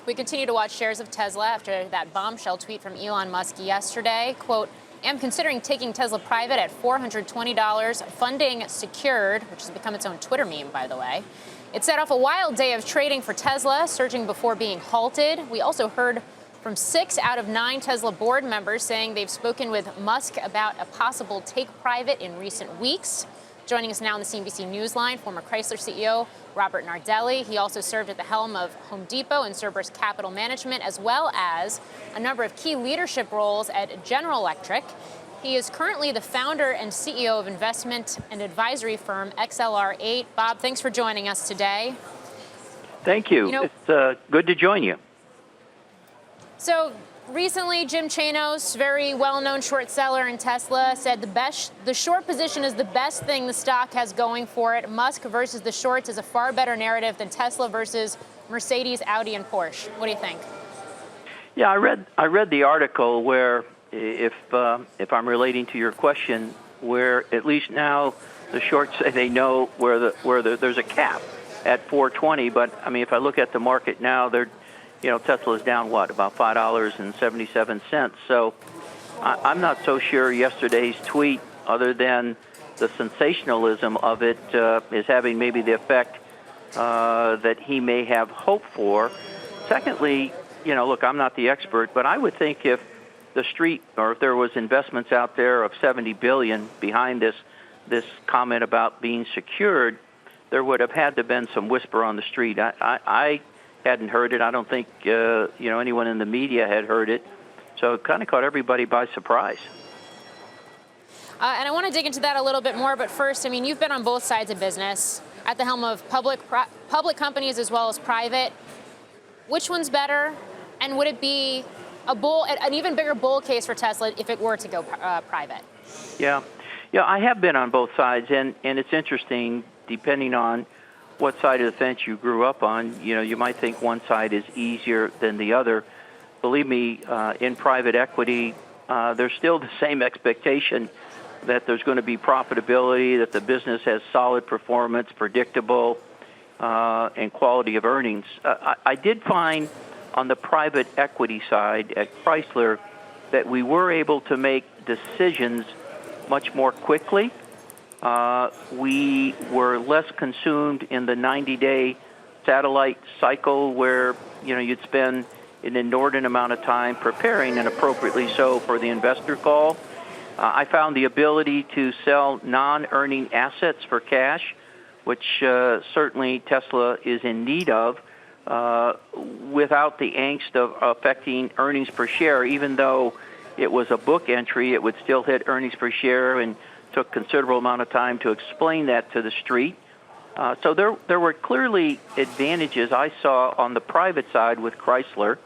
We continue to watch shares of Tesla after that bombshell tweet from Elon Musk yesterday. Quote, am considering taking Tesla private at $420, funding secured, which has become its own Twitter meme, by the way. It set off a wild day of trading for Tesla, surging before being halted. We also heard from 6 out of 9 Tesla board members saying they've spoken with Musk about a possible take private in recent weeks. Joining us now on the CNBC Newsline, former Chrysler CEO Robert Nardelli. He also served at the helm of Home Depot and Cerberus Capital Management, as well as a number of key leadership roles at General Electric. He is currently the founder and CEO of investment and advisory firm XLR8. Bob, thanks for joining us today. Thank you. It's good to join you. So recently, Jim Chanos, very well-known short seller in Tesla, said the short position is the best thing the stock has going for it. Musk versus the shorts is a far better narrative than Tesla versus Mercedes, Audi, and Porsche. What do you think? Yeah, I read the article where, if I'm relating to your question, where at least now the shorts say they know where there's a cap at 420. But I mean, if I look at the market now, Tesla is down, about $5.77. So I'm not so sure yesterday's tweet, other than the sensationalism of it, is having maybe the effect that he may have hoped for. Secondly, look, I'm not the expert, but I would think if the street, or if there was investments out there of $70 billion behind this comment about being secured, there would have had to have been some whisper on the street. I hadn't heard it. I don't think anyone in the media had heard it, so it kind of caught everybody by surprise. And I want to dig into that a little bit more, but first, I mean, you've been on both sides of business, at the helm of public companies as well as private. Which one's better, and would it be an even bigger bull case for Tesla if it were to go private? Yeah, I have been on both sides, and it's interesting, depending on what side of the fence you grew up on. You might think one side is easier than the other. Believe me, in private equity, there's still the same expectation that there's going to be profitability, that the business has solid performance, predictable, and quality of earnings. I did find on the private equity side at Chrysler that we were able to make decisions much more quickly. We were less consumed in the 90-day satellite cycle where, you'd spend an inordinate amount of time preparing, and appropriately so, for the investor call. I found the ability to sell non-earning assets for cash, which certainly Tesla is in need of, without the angst of affecting earnings per share. Even though it was a book entry, it would still hit earnings per share, and took considerable amount of time to explain that to the street. So there were clearly advantages I saw on the private side with Chrysler.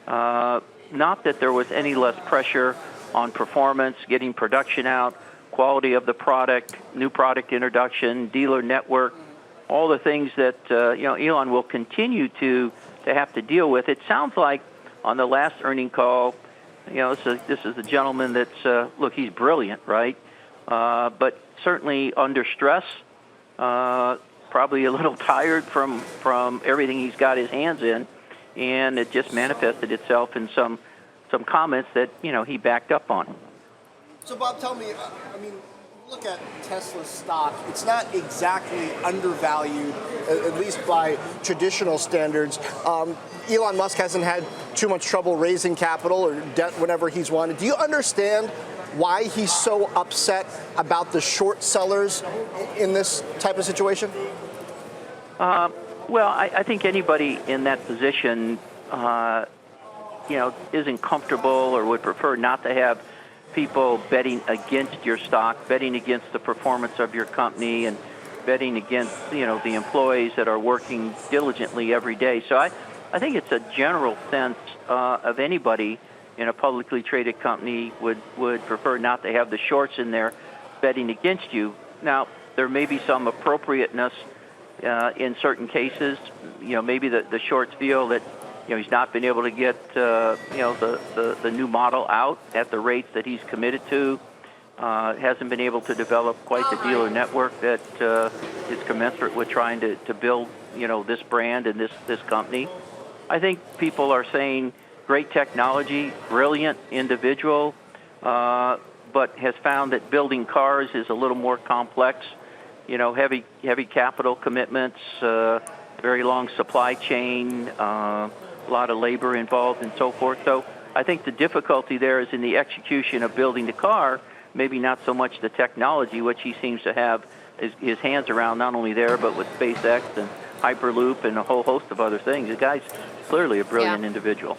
Not that there was any less pressure on performance, getting production out, quality of the product, new product introduction, dealer network, all the things that Elon will continue to have to deal with. It sounds like on the last earning call, this is the gentleman that's look, he's brilliant, right? But certainly under stress, probably a little tired from everything he's got his hands in, and it just manifested itself in some comments that he backed up on. So Bob, tell me, look at Tesla's stock. It's not exactly undervalued, at least by traditional standards. Elon Musk hasn't had too much trouble raising capital or debt whenever he's wanted. Do you understand why he's so upset about the short sellers in this type of situation? Well, I think anybody in that position, isn't comfortable or would prefer not to have people betting against your stock, betting against the performance of your company, and betting against, the employees that are working diligently every day. So I think it's a general sense of anybody in a publicly traded company would prefer not to have the shorts in there betting against you. Now, there may be some appropriateness in certain cases. Maybe the shorts feel that he's not been able to get the new model out at the rates that he's committed to. Hasn't been able to develop quite the dealer network that is commensurate with trying to build this brand and this company. I think people are saying great technology, brilliant individual, but has found that building cars is a little more complex. Heavy capital commitments, very long supply chain, a lot of labor involved, and so forth. So I think the difficulty there is in the execution of building the car, maybe not so much the technology, which he seems to have his hands around, not only there, but with SpaceX and Hyperloop and a whole host of other things. The guy's clearly a brilliant individual.